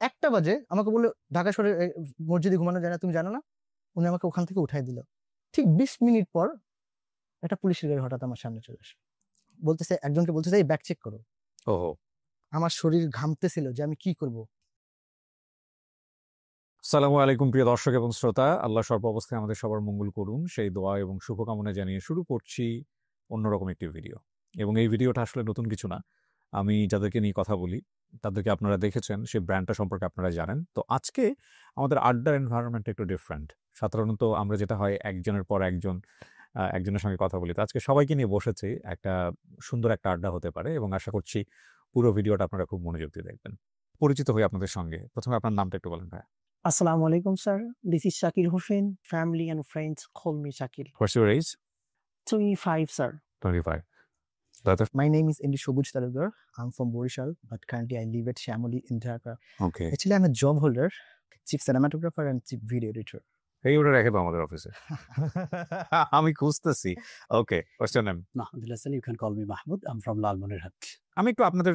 1টা বাজে আমাকে বললো ঢাকা শহরে মসজিদে ঘুমানো যায় না, তুমি জানো না? উনি আমাকে ওখান থেকে উঠাই দিল। ঠিক 20 মিনিট পর একটা পুলিশের গাড়ি হঠাৎ আমার সামনে চলে আসে, বলতেছে, একজনকে বলতেছে এই ব্যাগ চেক করো। ওহো, আমার শরীর ঘামতেছিল যে আমি কি করব। আসসালামু আলাইকুম প্রিয় দর্শক এবং শ্রোতা, আল্লাহ সর্ব অবস্থায় আমাদের সবার মঙ্গল করুন সেই দোয়া এবং শুভকামনা জানিয়ে শুরু করছি অন্যরকম একটি ভিডিও। এবং এই ভিডিওটা আসলে নতুন কিছু না, আমি যাদেরকে নিয়ে কথা বলি তাদেরকে আপনারা দেখেছেন, সেই ব্র্যান্ডটা সম্পর্কে আপনারা জানেন। তো আজকে আমাদের আড্ডার এনভায়রনমেন্ট একটু ডিফারেন্ট। সাধারণত আমরা যেটা হয় একজনের পর একজন একজনের সঙ্গে কথা বলি, তো আজকে সবাইকে নিয়ে বসেছি, একটা সুন্দর একটা আড্ডা হতে পারে এবং আশা করছি পুরো ভিডিওটা আপনারা খুব মনোযোগ দিয়ে দেখবেন। পরিচিত হই আপনাদের সঙ্গে, প্রথমে আপনার নামটা একটু বলেন ভাই। Assalamu alaikum, sir. This is Shakil Hussain. Family and friends call me Shakil. What's your age? 25, sir. 25. That's My name is Endi Shobuj Talukdar. I'm from Borishal, but currently I live at Shamoli in Dhaka. okay. Actually, I'm a job holder, chief cinematographer and chief video editor. এই ওটা রেখে দাও আমাদের অফিসে। আমি খুঁজতেছি। Okay, what's your name? Mahmoud Hassan, you can call me Mahmoud. I'm from Lalmonirhat. আমি একটু আপনাদের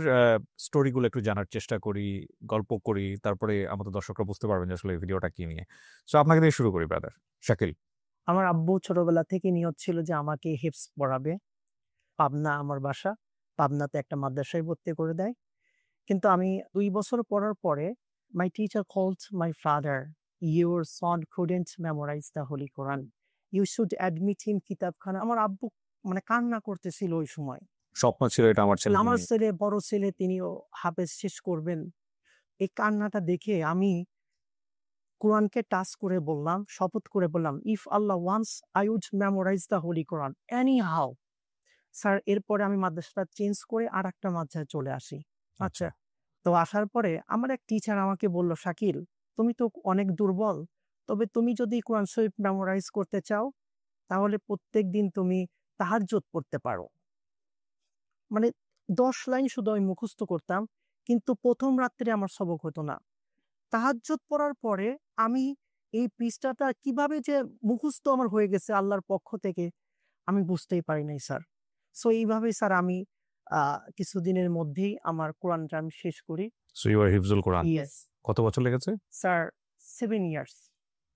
স্টোরিগুলো একটু জানার চেষ্টা করি, গল্প করি, তারপরে আমাদের দর্শকরা বুঝতে পারবেন যে আসলে এই ভিডিওটা কি নিয়ে। সো আপনাকে দিয়ে শুরু করি ব্রাদার শাকিল। আমার আব্বু ছোটবেলা থেকে নিয়ত ছিল যে আমাকে হিফজ পড়াবে। পাবনা আমার বাসা, পাবনাতে একটা মাদ্রাসায় ভর্তি করে দেয়। কিন্তু আমি 2 বছর পড়ার পরে my teacher called my father, your son couldn't memorize the Holy Quran. You should admit him কিতাবখানা। আমার আব্বু মানে কান্না করতেছিল ওই সময়। স্বপ্ন ছিল এটা আমার ছেলে। আমার ছেলে, বড় ছেলে, তিনিও হাফেজ শেষ করবেন। এই কান্নাটা দেখে আমি কোরআনকে টাচ করে বললাম, শপথ করে বললাম, if Allah once I would memorise the holy Quran anyhow. Sir, এরপরে আমি মাদ্রাসাটা চেঞ্জ করে আর একটা মাদ্রাসায় চলে আসি। আচ্ছা, তো আসার পরে আমার এক টিচার আমাকে বলল, শাকিল তুমি তো অনেক দুর্বল, তবে তুমি যদি কোরআন শরীফ মেমোরাইজ করতে চাও তাহলে প্রত্যেক দিন তুমি তাহাজ্জুদ পড়তে পারো। মানে 10 লাইন শুধু আমি মুখস্থ করতাম, কিন্তু প্রথম রাত্রে আমার সবক হতো না। তাহাজ্জুদ পড়ার পরে আমি এই পৃষ্ঠাটা কিভাবে যে মুখস্থ আমার হয়ে গেছে আল্লাহর পক্ষ থেকে আমি বুঝতেই পারি নাই স্যার। সো এইভাবেই স্যার আমি কিছুদিনের মধ্যেই আমার কোরআনটা আমি শেষ করি। So you are Hifzul Quran. Yes কত বছর লেগেছে? Sir 7 years.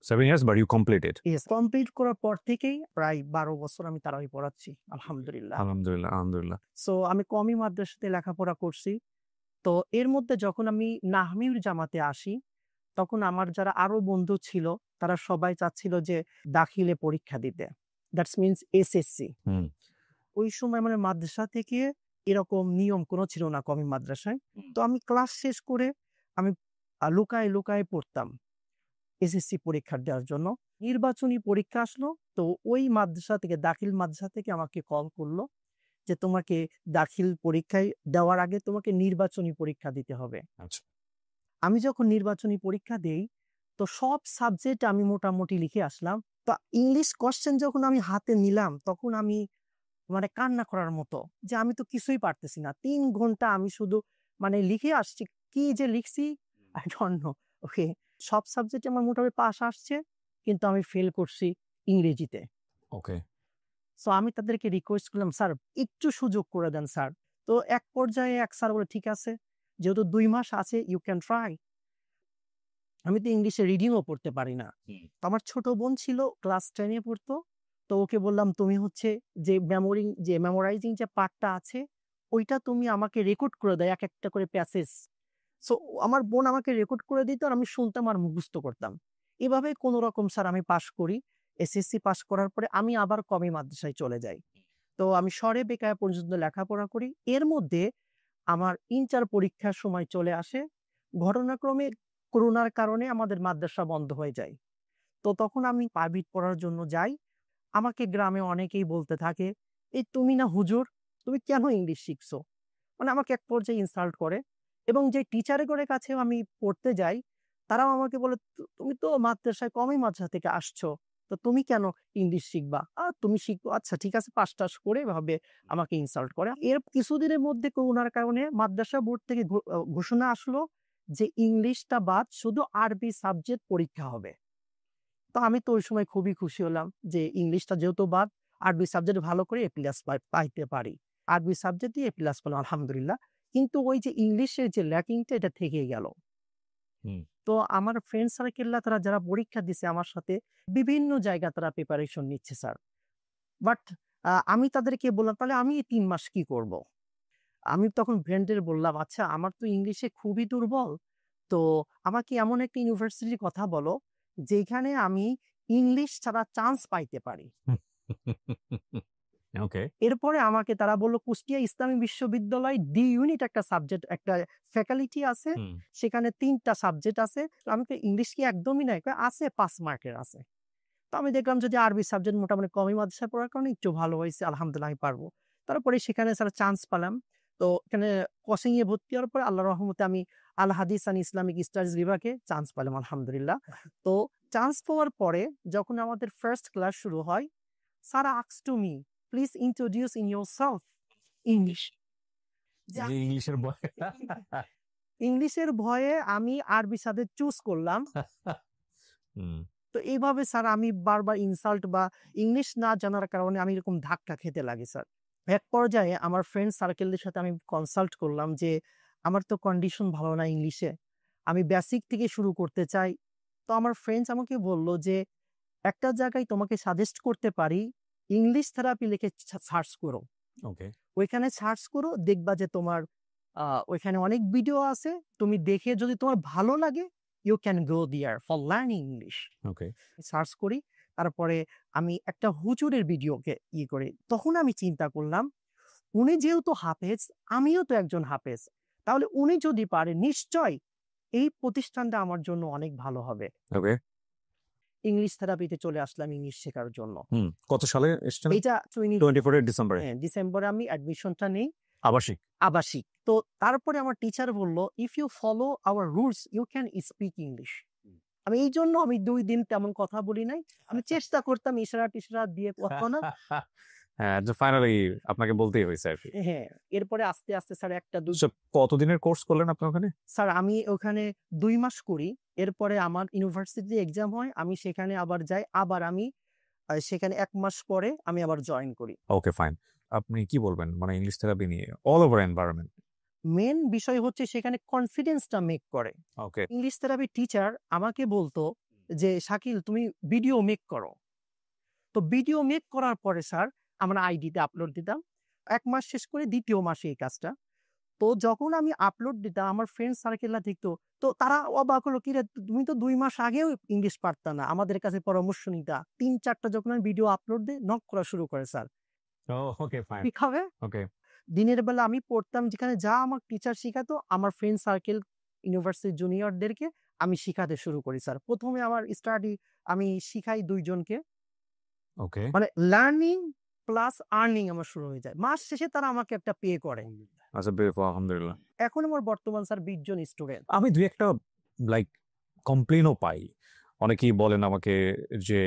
7 years, but you completed? Yes, complete করার পর থেকেই প্রায় 12 বছর আমি তারাবি পড়াচ্ছি আলহামদুলিল্লাহ। আলহামদুলিল্লাহ, আলহামদুলিল্লাহ। সো আমি কমি মাদ্রাসাতে লেখাপড়া করছি। তো এর মধ্যে যখন আমি নাহমিউর জামাতে আসি, তখন আমার যারা আরো বন্ধু ছিল তারা সবাই চাচ্ছিল যে দাখিলে পরীক্ষা দিতে, দ্যাটস মিনস এসএসসি। ওই সময় মানে মাদ্রাসা থেকে এরকম নিয়ম কোনো ছিল না কমি মাদ্রাসায়। তো আমি ক্লাস শেষ করে আমি লুকায় লুকায় পড়তাম এসএসসি পরীক্ষা দেওয়ার জন্য। নির্বাচনী পরীক্ষা আসলো, তো ওই মাদ্রাসা থেকে, দাখিল মাদ্রাসা থেকে আমাকে কল করলো যে তোমাকে দাখিল পরীক্ষায় দেওয়ার আগে তোমাকে নির্বাচনী পরীক্ষা দিতে হবে। আচ্ছা, আমি যখন নির্বাচনী পরীক্ষা দেই তো সব সাবজেক্ট আমি মোটামুটি লিখে আসলাম। তো ইংলিশ কোশ্চেন যখন আমি হাতে নিলাম তখন আমি মানে কান্না করার মতো যে আমি তো কিছুই পারতেছি না। 3 ঘন্টা আমি শুধু মানে লিখে আসছি, কি যে লিখছি আই ডোন্ট নো। ওকে, সব সাবজেক্টে আমার মোটামুটি পাস আসছে, কিন্তু আমি ফেল করছি ইংরেজিতে। ওকে। সো আমি তাদেরকে রিকোয়েস্ট করলাম, স্যার একটু সুযোগ করে দেন স্যার। তো এক পর্যায়ে এক স্যার বলে, ঠিক আছে, যেহেতু 2 মাস আছে ইউ ক্যান ট্রাই। আমি তো ইংলিশে রিডিংও পড়তে পারি না। তো আমার ছোট বোন ছিল, ক্লাস 10 পড়তো। তো ওকে বললাম, তুমি হচ্ছে যে মেমোরাইজিং যে পার্টটা আছে ওইটা তুমি আমাকে রেকর্ড করে দাও, এক একটা করে প্যাসেজ। সো আমার বোন আমাকে রেকর্ড করে দিত আর আমি শুনতাম আর মুখস্থ করতাম। এভাবে কোনো রকম স্যার আমি পাশ করি। এসএসসি পাশ করার পরে আমি আবার কমি মাদ্রাসায় চলে যাই। তো আমি শরে বেকায়া পর্যন্ত লেখাপড়া করি। এর মধ্যে আমার ইন্টার পরীক্ষার সময় চলে আসে। ঘটনাক্রমে করোনার কারণে আমাদের মাদ্রাসা বন্ধ হয়ে যায়। তো তখন আমি প্রাইভেট পড়ার জন্য যাই। আমাকে গ্রামে অনেকেই বলতে থাকে, এই তুমি না হুজুর, তুমি কেন ইংলিশ শিখছো? মানে আমাকে এক পর্যায়ে ইনসাল্ট করে। এবং যে টিচারের কাছেও আমি পড়তে যাই তারাও আমাকে বলে, তুমি তো মাদ্রাসায় কমই মাদ্রাসা থেকে আসছো, তো তুমি কেন ইংলিশ শিখবা? তুমি শিখবো, আচ্ছা ঠিক আছে, পাস টাস করে ভাবে আমাকে ইনসাল্ট করে। এর কিছুদিনের মধ্যে করোনার কারণে মাদ্রাসা বোর্ড থেকে ঘোষণা আসলো যে ইংলিশটা বাদ শুধু আরবি সাবজেক্ট পরীক্ষা হবে। তো আমি তো ওই সময় খুবই খুশি হলাম যে ইংলিশটা যেহেতু বাদ, আরবি সাবজেক্ট ভালো করে এ প্লাস পাইতে পারি। আরবি সাবজেক্ট দিয়ে এ প্লাস পেলাম আলহামদুলিল্লাহ। কিন্তু ওই যে ইংলিশের যে ল্যাকিংটা এটা থেকে গেল। হুম। তো আমার ফ্রেন্ড সার্কেলরা তারা যারা পরীক্ষা দিছে আমার সাথে বিভিন্ন জায়গা তারা প্রিপারেশন নিচ্ছে স্যার। বাট আমি তাদেরকে বললাম, তাহলে আমি এই ৩ মাস কি করব? আমি তখন ফ্রেন্ডদের বললাম, আচ্ছা আমার তো ইংলিশে খুবই দুর্বল। তো আমাকে এমন একটা ইউনিভার্সিটির কথা বলো যেখানে আমি ইংলিশ ছাড়া চান্স পাইতে পারি। ওকে। এরপরে আমাকে তারা বলল কুষ্টিয়া ইসলামী বিশ্ববিদ্যালয় ডি ইউনিট একটা সাবজেক্ট একটা ফ্যাকাল্টি আছে। হুম। সেখানে ৩ টা সাবজেক্ট আছে। তো আমি তো ইংলিশ কি একদমই নাই? কয় আছে ৫ মার্কের আছে। তো আমি দেখলাম যদি আরবি সাবজেক্ট মোটামুটি কমই মাদ্রাসায় পড়ার কারণে একটু ভালো হইছে। আলহামদুলিল্লাহ আমি পারবো। তারপরে সেখানে স্যার চান্স পেলাম। তো এখানে কোচিং এ ভর্তি হওয়ার পরে আল্লাহর রহমতে আমি আল হাদিস অ্যান্ড ইসলামিক স্টাডিজ বিভাগে চান্স পেলাম আলহামদুলিল্লাহ। তো চান্স পাওয়ার পরে যখন আমাদের ফার্স্ট ক্লাস শুরু হয়, sir asked to me, please introduce in yourself English. যে ইংলিশের বই। ইংলিশের ভয়ে আমি আরবি সাবজেক্ট চুজ করলাম। হুম। তো এইভাবে স্যার আমি বারবার ইনসাল্ট বা ইংলিশ না জানার কারণে আমি এরকম ধাক্কা খেতে লাগি স্যার। এক পর্যায়ে আমার ফ্রেন্ড সার্কেলদের সাথে আমি কনসাল্ট করলাম যে আমার তো কন্ডিশন ভালো না ইংলিশে, আমি বেসিক থেকে শুরু করতে চাই। তো আমার ফ্রেন্ডস আমাকে বলল যে একটা জায়গায় তোমাকে সাজেস্ট করতে পারি, ইংলিশ থেরাপি লিখে সার্চ করো। ওকে। ওইখানে সার্চ করো, দেখবা যে তোমার ওইখানে অনেক ভিডিও আছে, তুমি দেখে যদি তোমার ভালো লাগে you can go there for learning English. Okay. Search করি, তারপরে আমি একটা হুজুরের ভিডিওকে করি। তখন আমি চিন্তা করলাম, উনি যেহেতু হাফেজ, আমিও তো একজন হাফেজ, তাহলে উনি যদি পারে নিশ্চয় এই প্রতিষ্ঠানটা আমার জন্য অনেক ভালো হবে। ওকে। ইংলিশ থেরাপিতে চলে আসলাম ইংলিশ শেখার জন্য। হুম। কত সালে এসেছেন? এইটা 24 ডিসেম্বরে। ডিসেম্বরে আমি অ্যাডমিশনটা নেই আবাসিক। আবাসিক। তো তারপরে আমার টিচার বলল, if you follow our rules you can speak English. আমি এই জন্য আমি ২ দিন তেমন কথা বলি নাই। আমি চেষ্টা করতাম ইশারা-টিশারা দিয়ে কথা বলার। হ্যাঁ, যে ফাইনালি আপনাকে বলতেই হয়েছে আরকি। হ্যাঁ, এরপরে আস্তে, আস্তে স্যার ১ টা ২ So, কতদিনের কোর্স করলেন আপনি ওখানে? স্যার আমি ওখানে ২ মাস করি। এরপরে আমার ইউনিভার্সিটি এক্সাম হয়। আমি সেখানে আবার যাই। আবার আমি সেখানে ১ মাস পরে আমি আবার জয়েন করি। ওকে, ফাইন। আপনি কি বলবেন মানে ইংলিশ থেরাপি নিয়ে অল ওভার এনভায়রনমেন্ট? মেইন বিষয় হচ্ছে সেখানে কনফিডেন্সটা মেক করে। ওকে। ইংলিশ থেরাপি টিচার আমাকে বলতো যে, "শাকিল তুমি ভিডিও মেক করো।" তো ভিডিও মেক করার পরে স্যার আমরা আইডিতে আপলোড দিতাম। ১ মাস শেষ করে ২য় মাসে এই কাজটা। তো যখন আমি আপলোড দিতাম আমার ফ্রেন্ড সার্কেলরা দেখতো। তো তারা অবাক হলো, "কিরে তুমি তো ২ মাস আগেও ইংলিশ পারতা না। আমাদের কাছে পরামর্শ নিতা।" ৩-৪ টা যখন আমি ভিডিও আপলোড দেই নক করা শুরু করে স্যার। ওকে, ফাইন। ঠিক হবে? ওকে। দিনের বেলা আমি পড়তাম যেখানে যা আমার টিচার শিখাতো আমার ফ্রেন্ড সার্কেল ইউনিভার্সিটি জুনিয়রদেরকে আমি শিখাতে শুরু করি স্যার। ১ম এ আমার স্টাডি আমি শিখাই ২ জনকে। ওকে। মানে লার্নিং প্লাস আর্নিং আমার শুরু হয়ে যায়। মাস শেষে তারা আমাকে একটা পে করে। আচ্ছা, বিউটিফুল, আলহামদুলিল্লাহ। এখন আমার বর্তমান স্যার ২০ জন স্টুডেন্ট। আমি ২-১টা লাইক কমপ্লেইনও পাই। অনেকেই বলেন আমাকে যে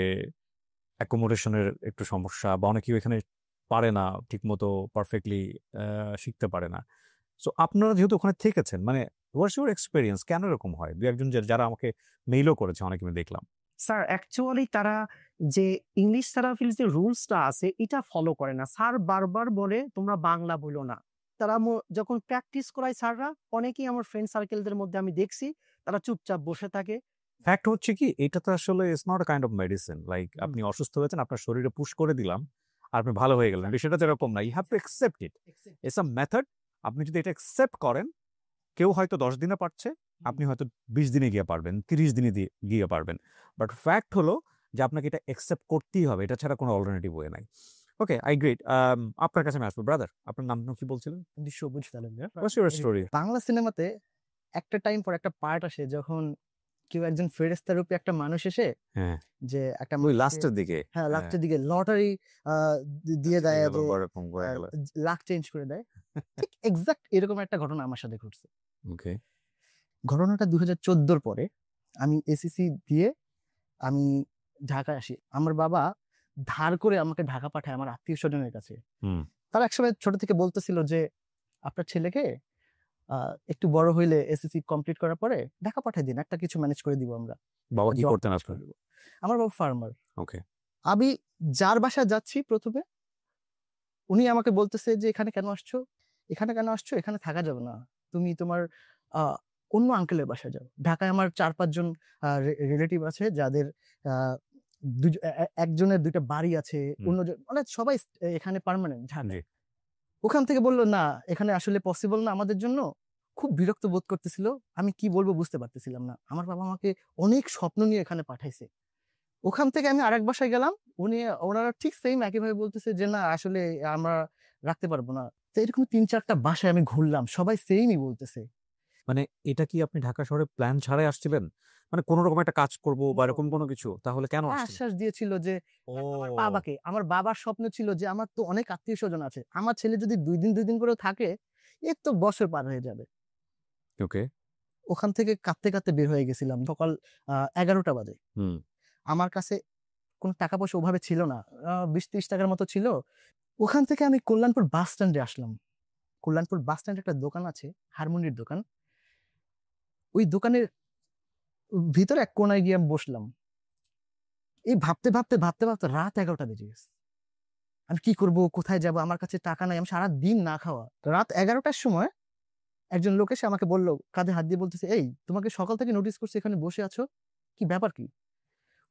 অ্যাকোমোডেশনের একটু সমস্যা বা অনেকেই এখানে পারে না ঠিকমতো পারফেক্টলি শিখতে পারে না। সো আপনারা যেহেতু ওখানে থেকেছেন মানে হোয়াটস ইউর এক্সপেরিয়েন্স? কেন এরকম হয়? ২-১ জন যারা আমাকে মেইলও করেছে অনেকে আমি দেখলাম। স্যার অ্যাকচুয়ালি তারা যে ইংলিশ থেরাপির যে রুলসটা আছে এটা ফলো করে না। স্যার বারবার বলে তোমরা বাংলা বলো না। তারা যখন প্র্যাকটিস করায় স্যাররা অনেকেই আমার ফ্রেন্ড সার্কেলদের মধ্যে আমি দেখছি তারা চুপচাপ বসে থাকে। ফ্যাক্ট হচ্ছে কি এটা তো আসলে it's not a kind of medicine. Like আপনি অসুস্থ হয়েছেন, আপনার শরীরে পুশ করে দিলাম, আর আপনি ভালো হয়ে গেলেন। বিষয়টা তো এরকম না। You have to accept it. It's a method. আপনি যদি এটা অ্যাকসেপ্ট করেন, কেউ হয়তো ১০ দিনে পারছে, আপনি হয়তো ২০ দিনে গিয়ে পারবেন, ৩০ দিনে গিয়ে পারবেন। বাট ফ্যাক্ট হলো যে আপনাকে এটা অ্যাকসেপ্ট করতেই হবে। এটা ছাড়া কোনো অল্টারনেটিভ ওয়ে নাই। ওকে, আই গ্রেট। আপনার কাছে আমি আসবো। ব্রাদার, আপনার নাম কি বলছিলেন? সবুজ তালুকদার। হোয়াটস ইউর স্টোরি? বাংলা সিনেমাতে একটা টাইম পর একটা পার্ট আসে যখন কেউ একজন ফেরেশতা রূপী একটা মানুষ এসে হ্যাঁ, যে একটা ওই মানুষকে- লাস্টের দিকে। হ্যাঁ লাস্টের দিকে লটারি দিয়ে দেয় যে এরকম হয়ে গেল। লাক চেঞ্জ করে দেয়। ঠিক এক্সাক্ট এরকম একটা ঘটনা আমার সাথে ঘটছে। ওকে। ঘটনাটা ২০১৪ পরে আমি এসিসি দিয়ে আমি ঢাকায় আসি। আমার বাবা ধার করে আমাকে ঢাকা পাঠায় আমার আত্মীয় স্বজনের কাছে। হুম। তারা একসময় ছোট থেকে বলতেছিল যে আপনার ছেলেকে একটু বড় হইলে এসএসসি কমপ্লিট করার পরে ঢাকা পাঠিয়ে দিন, একটা কিছু ম্যানেজ করে দিব আমরা। বাবা কি জব করতেন ম্যানেজ আপনার? করে দিব। আমার বাবা ফার্মার। ওকে। আমি যার বাসায় যাচ্ছি প্রথমে উনি আমাকে বলতেছে যে এখানে কেন আসছো? এখানে কেন আসছো? এখানে থাকা যাবে না। তুমি তোমার অন্য আঙ্কেলের বাসায় যাও। ঢাকায় আমার 4-5 জন রিলেটিভ আছে যাদের একজনের 2টা বাড়ি আছে, অন্যজন মানে সবাই এখানে পার্মানেন্ট ঢাকায়। ওখান থেকে বলল না এখানে আসলে পসিবল না আমাদের জন্য। খুব বিরক্ত বোধ করতেছিল, আমি কি বলবো বুঝতে পারতেছিলাম না। আমার বাবা আমাকে অনেক স্বপ্ন নিয়ে এখানে পাঠাইছে। ওখান থেকে আমি আরেক বাসায় গেলাম, ওনারা ঠিক সেম একইভাবে বলতেছে যে না আসলে আমরা রাখতে পারবো না। তো এরকম 3-4টা বাসায় আমি ঘুরলাম, সবাই সেমই বলতেছে। মানে এটা কি আপনি ঢাকা শহরে প্ল্যান ছাড়াই আসছিলেন? মানে কোনো রকম একটা কাজ করব বা এরকম কোনো কিছু? তাহলে কেন আসছিলেন? আশ্বাস দিয়েছিল যে ও আমার বাবার স্বপ্ন ছিল যে আমার তো অনেক আত্মীয় স্বজন আছে, আমার ছেলে যদি 2 দিন করে থাকে এর তো বছর পার হয়ে যাবে। ওকে। ওখান থেকে কাঁদতে কাঁদতে বের হয়ে গেছিলাম সকাল 11টা বাজে। আমার কাছে কোনো টাকা পয়সা ওভাবে ছিল না, 20-30 টাকার মতো ছিল। ওখান থেকে আমি কল্যাণপুর বাস স্ট্যান্ডে আসলাম। কল্যাণপুর বাস স্ট্যান্ডে একটা দোকান আছে, হারমোনির দোকান। ওই দোকানের ভিতরে এক কোনায় গিয়ে আমি বসলাম। এই ভাবতে ভাবতে ভাবতে ভাবতে রাত 11টা বেজে গেছে। আমি কি করব, কোথায় যাব, আমার কাছে টাকা নাই, আমি সারা দিন না খাওয়া। রাত 11টার সময় একজন লোক এসে আমাকে বলল, কাঁধে হাত দিয়ে বলতেছে, এই তোমাকে সকাল থেকে নোটিস করছি এখানে বসে আছো, কি ব্যাপার কি?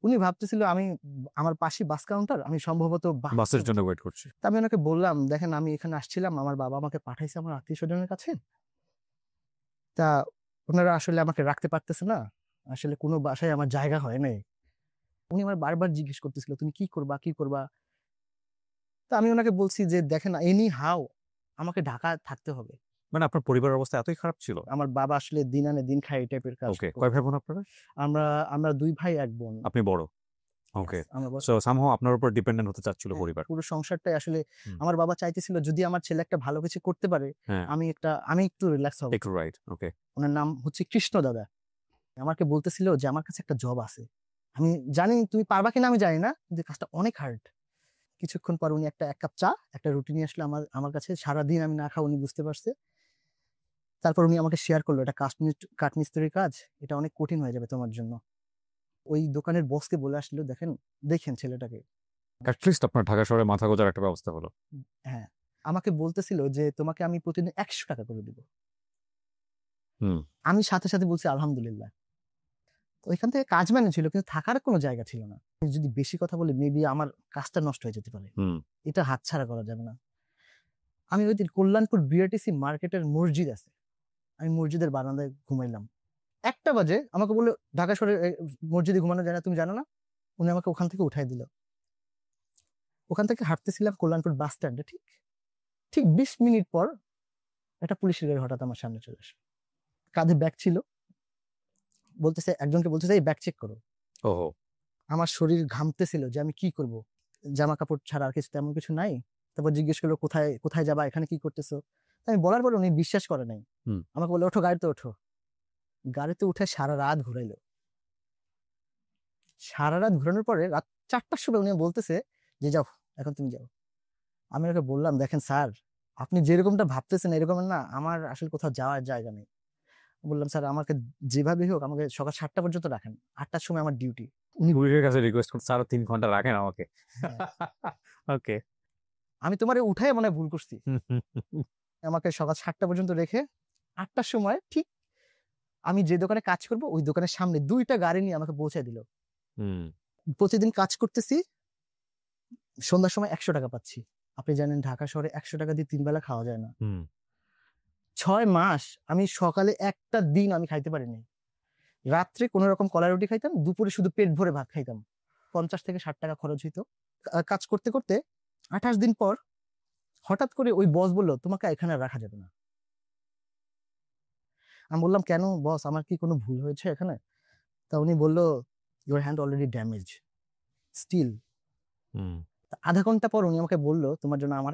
উনি ভাবতেছিল আমি আমার পাশে বাস কাউন্টার, আমি সম্ভবত বাসের জন্য ওয়েট করছি। তা আমি ওনাকে বললাম, দেখেন আমি এখানে আসছিলাম, আমার বাবা আমাকে পাঠাইছে আমার আত্মীয় স্বজনের কাছে, তা ওনারা আসলে আমাকে রাখতে পারতেছে না, আসলে কোনো বাসায় আমার জায়গা হয় নাই। উনি আমার বারবার জিজ্ঞেস করতেছিল তুমি কি করবা কি করবা। তা আমি ওনাকে বলছি যে দেখেন এনি হাউ আমাকে ঢাকা থাকতে হবে। মানে আপনার পরিবারের অবস্থা এতই খারাপ ছিল? আমার বাবা আসলে দিন আনে দিন খায় এই টাইপের কাজ ওকে। করতো। কয় ভাই বোন আপনারা? আমরা 2 ভাই 1 বোন। আপনি বড়। ওকে। Yes, আমরা বড়। সো সামহাউ আপনার উপর ডিপেন্ডেন্ট হতে চাচ্ছিল হ্যাঁ, পরিবার। পুরো সংসারটাই আসলে হুম। আমার বাবা চাইতেছিল যদি আমার ছেলে একটা ভালো কিছু করতে পারে, হ্যাঁ, আমি একটু রিল্যাক্স হব। একটু রাইট। ওকে। ওনার নাম হচ্ছে কৃষ্ণ দাদা। আমাকে বলতেছিল যে আমার কাছে একটা জব আছে, আমি জানি তুমি পারবা কিনা আমি জানি না, কিন্তু কাজটা অনেক হার্ড। কিছুক্ষণ পর উনি এক কাপ চা একটা রুটি নিয়ে আসলো আমার কাছে। সারাদিন আমি না খাওয়া উনি বুঝতে পারছে। তারপর উনি আমাকে শেয়ার করলো, এটা কাঠমিস্ত্রির কাজ, এটা অনেক কঠিন হয়ে যাবে তোমার জন্য। ওই দোকানের বসকে বলে আসলো, দেখেন ছেলেটাকে। অ্যাটলিস্ট আপনার ঢাকা শহরে মাথা গোঁজার একটা ব্যবস্থা হলো। হ্যাঁ, আমাকে বলতেছিল যে তোমাকে আমি প্রতিদিন 100 টাকা করে দিব। আমি সাথে সাথে বলছি আলহামদুলিল্লাহ। তো ওইখান থেকে কাজ ম্যানেজ ছিল, কিন্তু থাকার কোনো জায়গা ছিল না। যদি বেশি কথা বলি মেবি আমার কাজটা নষ্ট হয়ে যেতে পারে, এটা হাতছাড়া করা যাবে না। আমি ওই দিন কল্যাণপুর বিআরটিসি মার্কেটের মসজিদ আছে, আমি মসজিদের বারান্দায় ঘুমাইলাম। 1টা বাজে আমাকে বললো ঢাকা শহরে মসজিদে ঘুমানো যায় না, তুমি জানো না? উনি আমাকে ওখান থেকে উঠাই দিল। ওখান থেকে হাঁটতেছিলাম কল্যাণপুর বাস স্ট্যান্ডে, ঠিক 20 মিনিট পর একটা পুলিশের গাড়ি হঠাৎ আমার সামনে চলে আসে। কাঁধে ব্যাগ ছিল, একজনকে বলতেছে এই ব্যাগ চেক করো। ওহো। আমার শরীর ঘামতেছিল যে আমি কি করব, জামা কাপড় ছাড়া আর কিছু তেমন কিছু নাই। তারপর জিজ্ঞেস করলো কোথায় যাবা, এখানে কি করতেছো? আমি বলার পর উনি বিশ্বাস করে নাই। আমাকে বললো ওঠো, গাড়িতে ওঠো। গাড়িতে উঠে সারা রাত ঘুরাইলো। সারা রাত ঘুরানোর পরে রাত 4টার সময় উনি বলতেছে যে যাও, এখন তুমি যাও। আমি ওকে বললাম, দেখেন স্যার, আপনি যেরকমটা ভাবতেছেন এরকম না, আমার আসলে কোথাও যাওয়ার জায়গা নেই। বললাম স্যার আমাকে যেভাবে হোক আমাকে সকাল 7টা পর্যন্ত রাখেন, 8টার সময় আমার ডিউটি। উনি পুলিশের কাছে রিকোয়েস্ট করতে আরো 3 ঘন্টা রাখেন আমাকে। ওকে। আমি তোমারে উঠাই মনে হয় ভুল করছি। আমাকে সকাল 7টা পর্যন্ত রেখে 8টার সময় ঠিক আমি যে দোকানে কাজ করব ওই দোকানের সামনে 2টা গাড়ি নিয়ে আমাকে পৌঁছে দিল। প্রতিদিন কাজ করতেছি, সন্ধ্যার সময় 100 টাকা পাচ্ছি। আপনি জানেন ঢাকা শহরে 100 টাকা দিয়ে 3 বেলা খাওয়া যায় না। 6 মাস আমি সকালে একটা দিন আমি খাইতে পারিনি। রাত্রে কোনো রকম কলা রুটি খাইতাম, দুপুরে শুধু পেট ভরে ভাত খাইতাম। 50 থেকে 60 টাকা খরচ হইতো। কাজ করতে করতে 28 দিন পর হঠাৎ করে ওই বস বলল তোমাকে এখানে রাখা যাবে না। আমি বললাম কেন বস, আমার কি কোনো ভুল হয়েছে এখানে? তা উনি বললো your hand already damage still. আধা ঘন্টা পর উনি আমাকে বললো তোমার জন্য আমার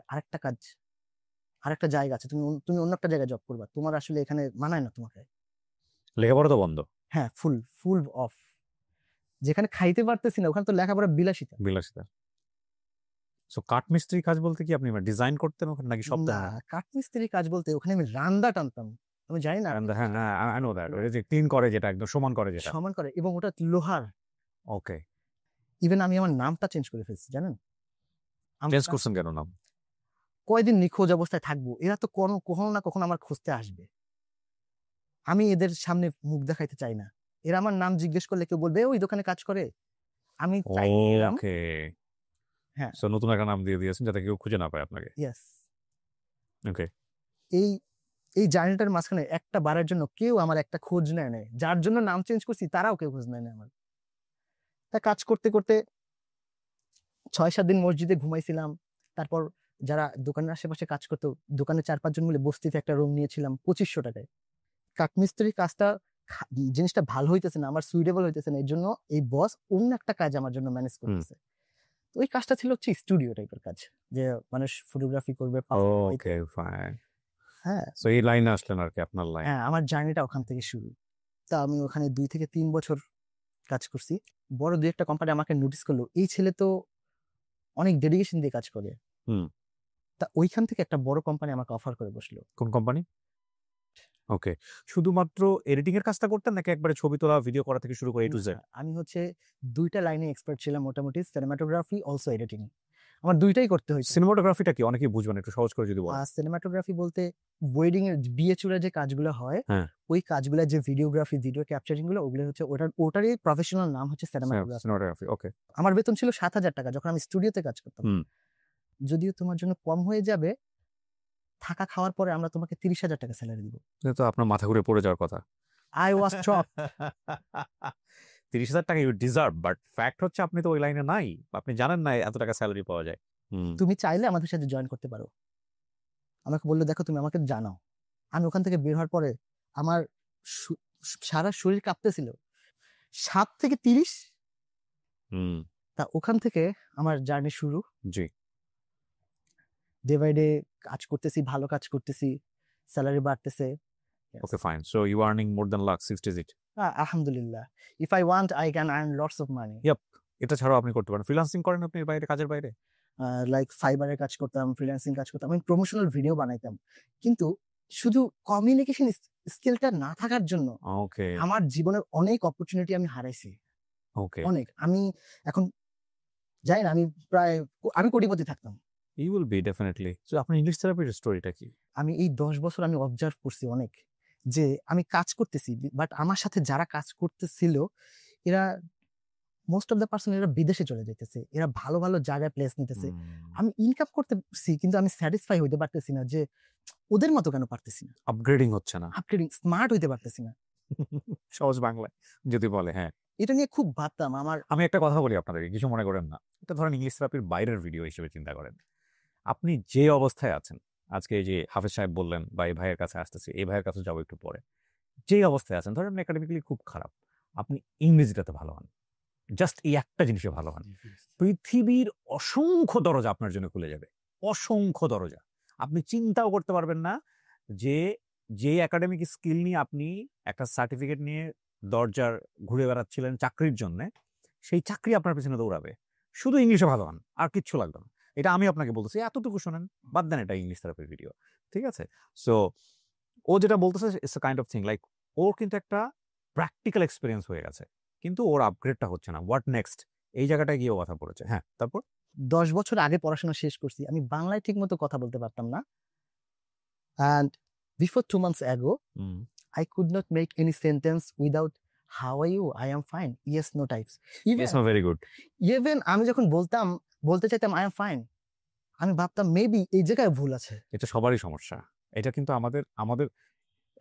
আরেকটা জায়গা আছে, তুমি অন্য একটা জায়গায় জব করবা, তোমার আসলে এখানে মানায় না তোমাকে। লেখাপড়া তো বন্ধ। হ্যাঁ, ফুল অফ। যেখানে খাইতে পারতেছি না ওখানে তো লেখাপড়া বিলাসিতা। সো কাঠমিস্ত্রি কাজ বলতে কি আপনি ডিজাইন করতেন ওখানে নাকি সব? না, কাঠমিস্ত্রি কাজ বলতে ওখানে আমি রান্দা টানতাম। আমি জানি না হ্যাঁ, আই নো দ্যাট। ওই যে ক্লিন করে যেটা একদম সমান করে যেটা। সমান করে, এবং ওটা লোহার। ওকে। ইভেন আমি আমার নামটা চেঞ্জ করে ফেলছি জানেন। চেঞ্জ করছেন কেন নাম? কয়দিন নিখোঁজ অবস্থায় থাকবো, এরা তো কখনো না কখনো আমার খুঁজতে আসবে। আমি এদের সামনে মুখ দেখাইতে চাই না। এরা আমার নাম জিজ্ঞেস করলে কেউ বলবে ওই দোকানে কাজ করে, আমি চাইলাম। ওকে, হ্যাঁ, সো নতুন একটা নাম দিয়ে দিয়েছেন যাতে কেউ খুঁজে না পায় আপনাকে। ইয়েস। ওকে, এই এই জার্নিটার মাঝখানে একটা বারের জন্য কেউ আমার একটা খোঁজ নেয় নাই, যার জন্য নাম চেঞ্জ করছি তারাও কেউ খোঁজ নেয় না আমার। তা কাজ করতে করতে 6-7 দিন মসজিদে ঘুমাইছিলাম। তারপর যারা দোকানের আশেপাশে কাজ করতো, দোকানে 4-5 জন মিলে বস্তিতে একটা রুম নিয়েছিলাম 2500 টাকায়। কাঠমিস্ত্রি কাজটা জিনিসটা ভালো হইতেছে না, আমার সুইটেবল হইতেছে না, এর জন্য এই বস অন্য একটা কাজ আমার জন্য ম্যানেজ করতেছে। তো ওই কাজটা ছিল হচ্ছে স্টুডিও টাইপের কাজ, যে মানুষ ফটোগ্রাফি করবে। Okay fine. হ্যাঁ, সো এই লাইনে আসলেন আর কি, আপনার লাইন। হ্যাঁ, আমার জার্নিটা ওখান থেকে শুরু। তা আমি ওখানে 2 থেকে 3 বছর কাজ করছি। বড় 2-1টা কোম্পানি আমাকে নোটিস করলো, এই ছেলে তো অনেক ডেডিকেশন দিয়ে কাজ করে। তা ওইখান থেকে একটা বড় কোম্পানি আমাকে অফার করে বসলো। কোন কোম্পানি? ওকে, শুধুমাত্র এডিটিং এর কাজটা করতেন নাকি একবারে ছবি তোলা, ভিডিও করা থেকে শুরু করে এ টু জেড? আমি হচ্ছে 2টা লাইনে এক্সপার্ট ছিলাম মোটামুটি, সিনেমাটোগ্রাফি অলসো এডিটিং। আমার 2টাই করতে হয়েছে। সিনেমাটোগ্রাফিটা কি অনেকেই বুঝবেন, একটু সহজ করে যদি বলেন। সিনেমাটোগ্রাফি বলতে ওয়েডিং এর বিয়ে চূড়া যে কাজগুলো হয়, হ্যাঁ। ওই কাজগুলো, যে ভিডিওগ্রাফি, ভিডিও ক্যাপচারিং গুলো, ওগুলো হচ্ছে ওটারই প্রফেশনাল নাম হচ্ছে সিনেমাটোগ্রাফি। সিনেমাটোগ্রাফি, ওকে। আমার বেতন ছিল 7,000 টাকা যখন আমি স্টুডিওতে কাজ করতাম। যদিও তোমার জন্য কম হয়ে যাবে, থাকা খাওয়ার পরে আমরা তোমাকে 30,000 টাকা স্যালারি দিব। তো আপনার মাথা ঘুরে পড়ে যাওয়ার কথা। I was shocked. 30,000 টাকা ইউ ডিজার্ভ, বাট ফ্যাক্ট হচ্ছে আপনি তো ওই লাইনে নাই, আপনি জানেন না এত টাকা স্যালারি পাওয়া যায়। তুমি চাইলে আমাদের সাথে জয়েন করতে পারো। আমাকে বললো দেখো তুমি আমাকে জানাও। আমি ওখান থেকে বের হওয়ার পরে আমার সারা শরীর কাঁপতেছিল। 7 থেকে 30। তা ওখান থেকে আমার জার্নি শুরু। জি। ডে বাই ডে কাজ করতেছি, ভালো কাজ করতেছি, স্যালারি বাড়তেছে। Okay fine, so you earning more than lakh 6 digit. আলহামদুলিল্লাহ, if I want I can earn lots of money. এটা ছাড়াও আপনি করতে পারেন, ফ্রিল্যান্সিং করেন আপনি বাইরে, কাজের বাইরে? লাইক ফাইবারের কাজ করতাম, ফ্রিল্যান্সিং কাজ করতাম, আমি প্রমোশনাল ভিডিও বানাইতাম। কিন্তু শুধু কমিউনিকেশন স্কিলটা না থাকার জন্য ওকে আমার জীবনের অনেক অপরচুনিটি আমি হারাইছি। ওকে, অনেক। আমি এখন জানি না, আমি কোটিপতি থাকতাম। You will be definitely. So আপনার ইংলিশ থেরাপির স্টোরিটা কি? আমি এই 10 বছর আমি অবজার্ভ করছি অনেক, যে আমি কাজ করতেছি, বাট আমার সাথে যারা কাজ করতেছিল এরা মোস্ট অফ দ্য পার্সন এরা বিদেশে চলে যাইতেছে, এরা ভালো ভালো জায়গায় প্লেস নিতেছে। আমি ইনকাম করতেছি কিন্তু আমি স্যাটিসফাই হইতে পারতেছি না, যে ওদের মতো কেন পারতেছি না, আপগ্রেডিং হচ্ছে না, আপগ্রেডিং, স্মার্ট হইতে পারতেছি না। সহজ বাংলায় যদি বলে। হ্যাঁ, এটা নিয়ে খুব ভাবতাম। আমি একটা কথা বলি আপনাদেরকে, কিছু মনে করেন না। এটা ধরেন ইংলিশ থেরাপির বাইরের ভিডিও হিসেবে চিন্তা করেন। আপনি যে অবস্থায় আছেন আজকে, এই যে হাফেজ সাহেব বললেন বা এই ভাইয়ের কাছে আসতেছি, এই ভাইয়ের কাছে যাবো একটু পরে, যে অবস্থায় আছেন, ধরেন একাডেমিক্যালি খুব খারাপ, আপনি ইংরেজিটাতে ভালো হন, জাস্ট এই একটা জিনিসে ভালো হন, পৃথিবীর অসংখ্য দরজা আপনার জন্য খুলে যাবে, অসংখ্য দরজা। আপনি চিন্তাও করতে পারবেন না যে একাডেমিক স্কিল নিয়ে আপনি একটা সার্টিফিকেট নিয়ে দরজার ঘুরে বেড়াচ্ছিলেন চাকরির জন্য, সেই চাকরি আপনার পেছনে দৌড়াবে। শুধু ইংলিশে ভালো হন, আর কিচ্ছু লাগবে না। এটা আমি আপনাকে বলতেছি, এতটুকু শোনেন, বাদ দেন এটা ইংলিশ থেরাপির ভিডিও, ঠিক আছে? সো ও যেটা বলতেছে it's a kind of thing, like ওর কিন্তু একটা প্র্যাকটিক্যাল এক্সপিরিয়েন্স হয়ে গেছে, কিন্তু ওর আপগ্রেডটা হচ্ছে না। হোয়াট নেক্সট, এই জায়গাটায় গিয়ে কথা পড়েছে। হ্যাঁ, তারপর 10 বছর আগে পড়াশোনা শেষ করছি, আমি বাংলায় ঠিক মতো কথা বলতে পারতাম না। And before 2 months ago, I could not make any sentence without how are you, I am fine, yes no types. Very good. Even আমি যখন বলতে চাইতাম I am fine, আমি ভাবতাম মেবি এই জায়গায় ভুল আছে। এটা সবারই সমস্যা। এটা কিন্তু আমাদের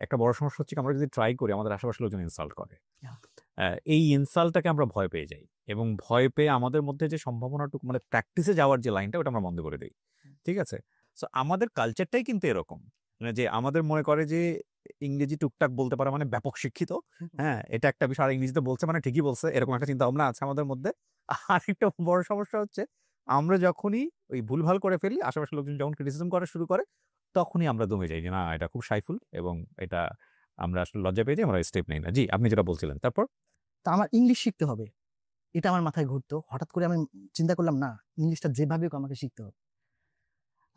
একটা বড় সমস্যা হচ্ছে, আমরা যদি ট্রাই করি, আমাদের আশেপাশের লোকজন ইনসাল্ট করে। এই ইনসাল্টটাকে আমরা ভয় পেয়ে যাই, এবং ভয় পেয়ে আমাদের মধ্যে যে সম্ভাবনাটুকু, মানে প্র্যাকটিসে যাওয়ার যে লাইনটা, ওটা আমরা বন্ধ করে দিই, ঠিক আছে? সো আমাদের কালচারটাই কিন্তু এরকম, মানে যে আমাদের মনে করে যে ইংরেজি টুকটাক বলতে পারা মানে ব্যাপক শিক্ষিত। হ্যাঁ, এটা একটা বিষয়, আর ইংরেজিতে বলছে মানে ঠিকই বলছে, এরকম একটা চিন্তা ভাবনা আছে আমাদের মধ্যে। আর একটা বড় সমস্যা হচ্ছে, আমরা যখনই ওই ভুলভাল করে ফেলি, আশেপাশের লোকজন যখন ক্রিটিসিজম করা শুরু করে, তখনই আমরা দমে যাই যে না, এটা খুব সাইফুল, এবং এটা আমরা আসলে লজ্জা পেয়ে যাই, আমরা স্টেপ নেই না। জি, আপনি যেটা বলছিলেন, তারপর? তা আমার ইংলিশ শিখতে হবে, এটা আমার মাথায় ঘুরতো। হঠাৎ করে আমি চিন্তা করলাম, না, ইংলিশটা যেভাবে হোক আমাকে শিখতে হবে।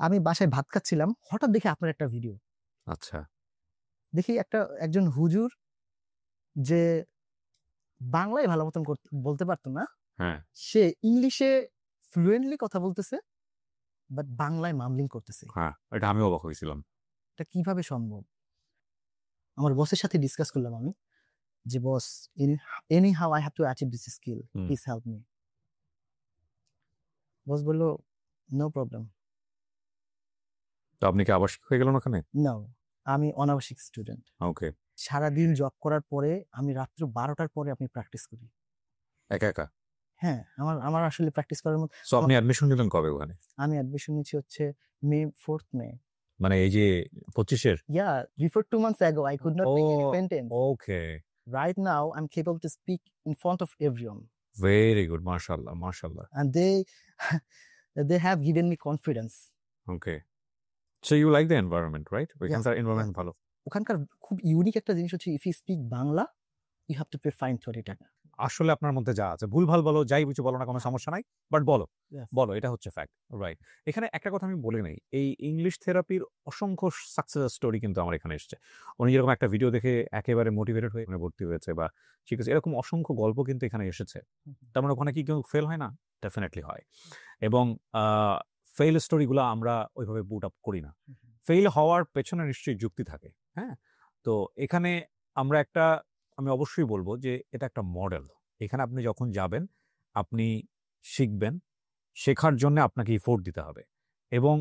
আমি বাসায় ভাত খাচ্ছিলাম, হঠাৎ দেখি আপনার একটা ভিডিও। আচ্ছা, দেখি একজন হুজুর, যে বাংলায় ভালো মতন বলতে পারতো না, হ্যাঁ, সে ইংলিশে ফ্লুয়েন্টলি কথা বলতেছে, বাট বাংলায় মামলিং করতেছে। হ্যাঁ, এটা আমিও অবাক হয়েছিলাম। এটা কিভাবে সম্ভব? আমার বসের সাথে ডিসকাস করলাম আমি যে boss anyhow I have to achieve this skill, please help me. Boss বললো নো প্রবলেম। তো আপনি কি আবাসিক হয়ে গেলেন ওখানে? নো, আমি অনাবাসিক স্টুডেন্ট। ওকে, সারাদিন জব করার পরে আমি রাত্র 12টার পরে আমি প্র্যাকটিস করি। একা একা? হ্যাঁ, আমার আসলে প্র্যাকটিস করার মতো। সো আপনি অ্যাডমিশন নিলেন কবে ওখানে? আমি অ্যাডমিশন নিয়েছি হচ্ছে May 4th May। মানে এই যে 25-এর? Yeah, before 2 months ago I could not make any Oh, sentence. Okay, Right now I'm capable to speak in front of everyone, very good, মাশাআল্লাহ মাশাআল্লাহ। and they have given me confidence. Okay, so you like the environment, right? ওইখানকার environment ভালো। ওখানকার খুব unique একটা জিনিস হচ্ছে if you speak Bangla you have to pay fine 20 টাকা। আসলে আপনার মধ্যে যা আছে, ভুলভাল বলো, যাই কিছু বলো না, কোনো সমস্যা নাই, বাট বলো Yes. বলো, এটা হচ্ছে ফ্যাক্ট, রাইট? এখানে একটা কথা আমি বলে নেই, এই ইংলিশ থেরাপির অসংখ্য সাকসেস স্টোরি কিন্তু আমার এখানে এসেছে। উনি যেরকম একটা ভিডিও দেখে একেবারে মোটিভেটেড হয়ে এখানে ভর্তি হয়েছে বা ঠিক আছে, এরকম অসংখ্য গল্প কিন্তু এখানে এসেছে। তার মানে ওখানে কি কেউ ফেল হয় না? ডেফিনেটলি হয়। এবং ফেল স্টোরিগুলো আমরা ওইভাবে বুট আপ করি না। ফেল হওয়ার পেছনে নিশ্চয়ই যুক্তি থাকে, হ্যাঁ? তো এখানে আমি অবশ্যই বলবো যে এটা একটা মডেল। এখানে আপনি যখন যাবেন, আপনি শিখবেন, শেখার জন্য আপনাকে এফোর্ট দিতে হবে এবং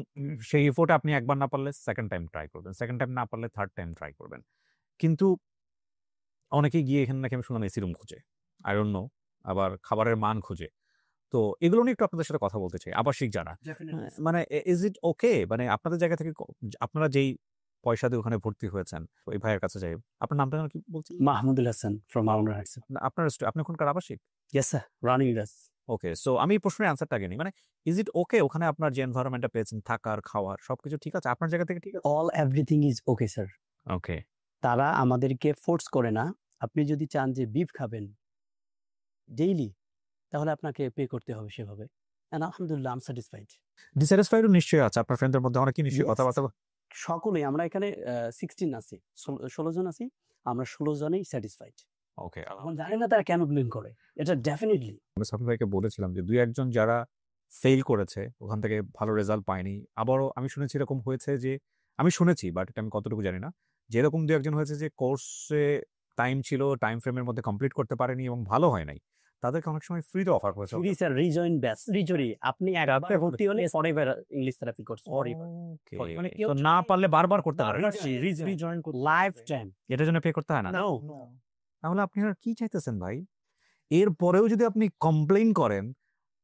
সেই এফোর্টে আপনি একবার না পারলে সেকেন্ড টাইম ট্রাই করবেন, সেকেন্ড টাইম না পারলে থার্ড টাইম ট্রাই করবেন। কিন্তু অনেকে গিয়ে এখানে নাকি আমি শুনলাম এসি রুম খুঁজে, আই ডোন্ট নো, আবার খাবারের মান খুঁজে। তো এগুলো নিয়ে একটু আপনাদের সাথে কথা বলতে চাই। আবাসিক যারা, মানে ইজ ইট ওকে, মানে আপনাদের জায়গা থেকে আপনারা যেই পয়সা দিয়ে ওখানে ভর্তি হয়েছেন, ওই ভাইয়ের কাছে যাই, আপনার নামটা কি বলছেন? Mahmudul Hassan from Almond Heights. আপনি ওখানকার আবাসিক? Yes, sir. Running this. Okay, so আমি এই প্রশ্নের অ্যান্সারটা আগে নিই, মানে ইজ ইট ওকে ওখানে আপনার যে এনভায়রনমেন্টটা পেয়েছেন, থাকার খাওয়ার সবকিছু ঠিক আছে আপনার জায়গা থেকে? ঠিক আছে, Everything is okay, sir. ওকে। তারা আমাদেরকে ফোর্স করে না। আপনি যদি চান যে বিফ খাবেন ডেইলি, তাহলে আপনাকে পে করতে হবে সেভাবে। And আলহামদুলিল্লাহ, I'm satisfied. ডিস্যাটিসফাইডও নিশ্চয়ই আছে আপনার ফ্রেন্ডদের মধ্যে, অনেকে নিশ্চয়ই Yes. কথাবার্তা। সকলেই আমরা এখানে 16 আছি, 16 জন আছি, আমরা 16 জনেই স্যাটিসফাইড। ওকে, এখন জানি না তারা কেন ব্লেম করে, এটা ডেফিনেটলি। আমি সাফি ভাইকে বলেছিলাম যে দুই একজন যারা ফেল করেছে ওখান থেকে ভালো রেজাল্ট পায়নি। আবারও আমি শুনেছি এরকম হয়েছে যে, আমি শুনেছি বাট এটা আমি কতটুকু জানি না, যে এরকম দু একজন হয়েছে যে কোর্সে টাইম ছিল, টাইম ফ্রেমের মধ্যে কমপ্লিট করতে পারেনি এবং ভালো হয় নাই, তাদেরকে অনেক সময় ফ্রিতে অফার করেছে। ফ্রি স্যার, রিজয়েন ব্যাচ, রিজরি আপনি একবার রাতে ভর্তি হলে forever English therapy course, forever. Okay, মানে কেউ তো না পারলে বারবার করতে পারে, রিজয়েন লাইফ টাইম। এটার জন্য পে করতে হয় না? নো, তাহলে আপনি আর কি চাইতেছেন ভাই? এরপরেও যদি আপনি কমপ্লেইন করেন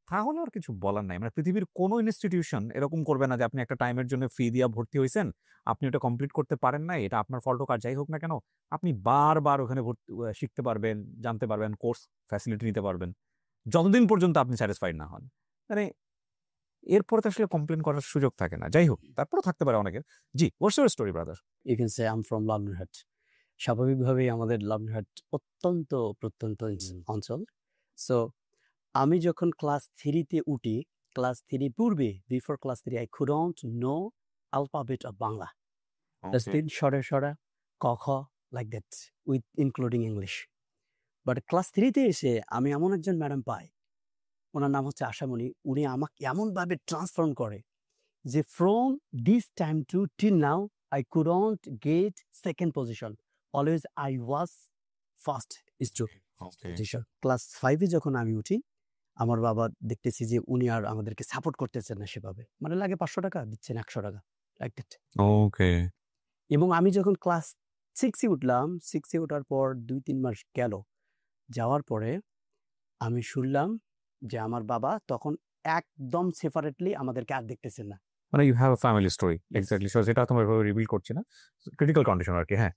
তাহলে আর কিছু বলার নাই। মানে পৃথিবীর কোনো ইনস্টিটিউশন এরকম করবে না যে আপনি একটা টাইমের জন্য ফি দিয়া ভর্তি হইছেন, আপনি ওটা কমপ্লিট করতে পারেন নাই, এটা আপনার ফল্ট হোক আর যাই হোক না কেন, আপনি বারবার ওখানে শিখতে পারবেন, জানতে পারবেন, কোর্স ফ্যাসিলিটি নিতে পারবেন, যতদিন পর্যন্ত আপনি স্যাটিসফাইড না হন। মানে এরপরে তো আসলে কমপ্লেন করার সুযোগ থাকে না। যাই হোক, তারপরেও থাকতে পারে অনেকের। জি, what's your story brother? You can say I am from Lalmonirhat. স্বাভাবিকভাবেই আমাদের লালমনিরহাট অত্যন্ত প্রত্যন্ত অঞ্চল। সো আমি যখন ক্লাস 3-তে উঠি, ক্লাস 3 পূর্বে, before class 3 I couldn't know alphabet of Bangla. That's the shorter, ক খ, like that, with including English. But class 3-তে এসে আমি এমন একজন ম্যাডাম পাই, ওনার নাম হচ্ছে আশামণি। উনি আমাকে এমনভাবে ট্রান্সফর্ম করে যে from this time to till now I couldn't get second position, always I was first position. Class 5-এ যখন আমি উঠি, আমার বাবা দেখতেছি যে উনি আর আমাদেরকে সাপোর্ট করতেছেন না সেভাবে, মানে লাগে 500 টাকা দিচ্ছেন 100 টাকা, লাইক দ্যাট। ওকে। এবং আমি যখন ক্লাস 6-এ উঠলাম, 6-এ ওঠার পর 2-3 মাস গেল, যাওয়ার পরে আমি শুনলাম যে আমার বাবা তখন একদম সেপারেটলি আমাদেরকে আর দেখতেছেন না। মানে you have a family story, exactly. So যেটা তোমার রিভিল করছি না, ক্রিটিক্যাল কন্ডিশন আর কি। হ্যাঁ,